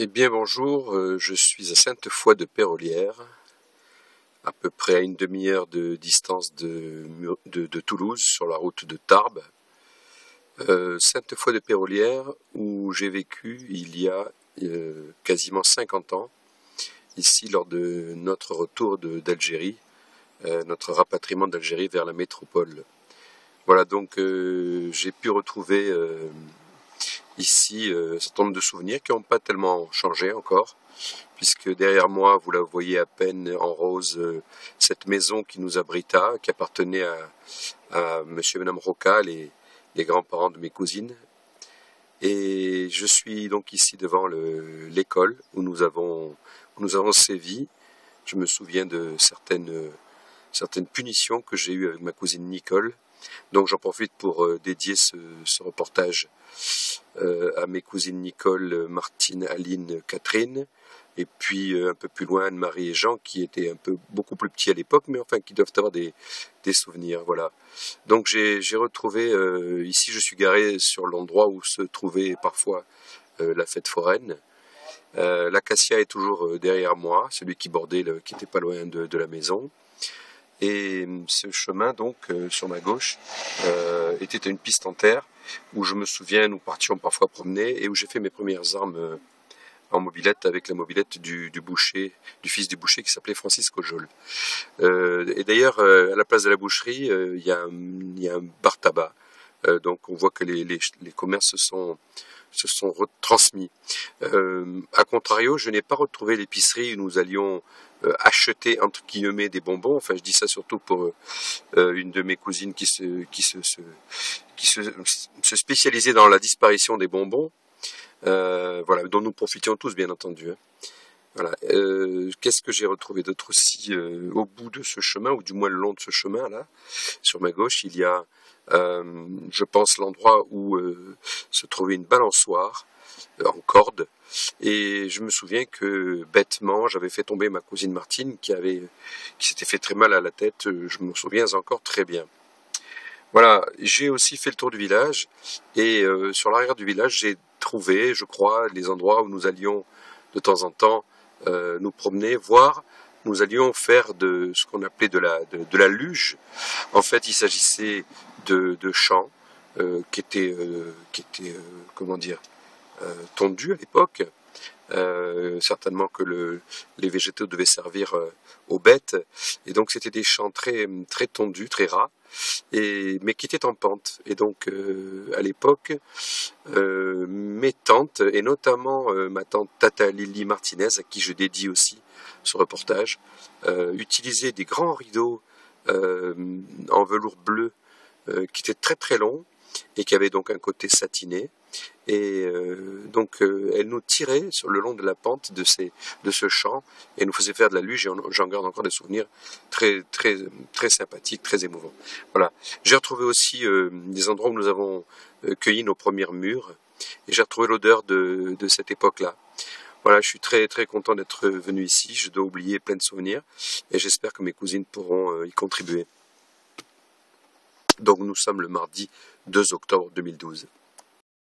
Eh bien bonjour, je suis à Sainte-Foy de Pérolières, à peu près à une demi-heure de distance de Toulouse, sur la route de Tarbes. Sainte-Foy de Pérolières, où j'ai vécu il y a quasiment 50 ans, ici lors de notre retour d'Algérie, notre rapatriement d'Algérie vers la métropole. Voilà, donc j'ai pu retrouver ici un certain nombre de souvenirs qui n'ont pas tellement changé encore, puisque derrière moi, vous la voyez à peine en rose, cette maison qui nous abrita, qui appartenait à monsieur et madame Roca, les grands-parents de mes cousines. Et je suis donc ici devant l'école où nous avons sévi. Je me souviens de certaines punitions que j'ai eues avec ma cousine Nicole. Donc j'en profite pour dédier ce reportage à mes cousines Nicole, Martine, Aline, Catherine, et puis un peu plus loin Anne-Marie et Jean, qui étaient beaucoup plus petits à l'époque, mais enfin qui doivent avoir des souvenirs. Voilà. Donc j'ai retrouvé, ici je suis garé sur l'endroit où se trouvait parfois la fête foraine. L'acacia est toujours derrière moi, celui qui bordait, qui était pas loin de la maison. Et ce chemin, donc, sur ma gauche, était une piste en terre où je me souviens, nous partions parfois promener et où j'ai fait mes premières armes en mobilette avec la mobilette du boucher, du fils du boucher qui s'appelait Francis Cojol. Et d'ailleurs, à la place de la boucherie, il y a un bar tabac. Donc on voit que les commerces se sont retransmis. A contrario, je n'ai pas retrouvé l'épicerie où nous allions acheter entre guillemets des bonbons. Enfin, je dis ça surtout pour une de mes cousines qui se spécialisait dans la disparition des bonbons. Voilà, dont nous profitions tous, bien entendu. Hein. Voilà. Qu'est-ce que j'ai retrouvé d'autre aussi au bout de ce chemin, ou du moins le long de ce chemin-là, sur ma gauche, il y a, je pense, l'endroit où se trouvait une balançoire en corde. Et je me souviens que bêtement, j'avais fait tomber ma cousine Martine qui s'était fait très mal à la tête. Je me souviens encore très bien. Voilà, j'ai aussi fait le tour du village et sur l'arrière du village, j'ai trouvé, je crois, les endroits où nous allions de temps en temps nous promener, voire nous allions faire de ce qu'on appelait de la luge. En fait, il s'agissait de champs qui étaient comment dire, tondus à l'époque. Certainement que les végétaux devaient servir aux bêtes, et donc c'était des champs très très tondus, très ras, mais qui étaient en pente. Et donc à l'époque, mes tantes, et notamment ma tante Tata Lily Martinez, à qui je dédie aussi ce reportage, utilisaient des grands rideaux en velours bleu qui étaient très très longs et qui avaient donc un côté satiné. Et donc elle nous tirait sur le long de la pente de ce champ et nous faisait faire de la luge, et j'en garde encore des souvenirs très très très sympathiques, très émouvants. Voilà. J'ai retrouvé aussi des endroits où nous avons cueilli nos premières mûres, et j'ai retrouvé l'odeur de cette époque-là. Voilà, je suis très très content d'être venu ici. Je dois oublier plein de souvenirs et j'espère que mes cousines pourront y contribuer. Donc nous sommes le mardi 2 octobre 2012.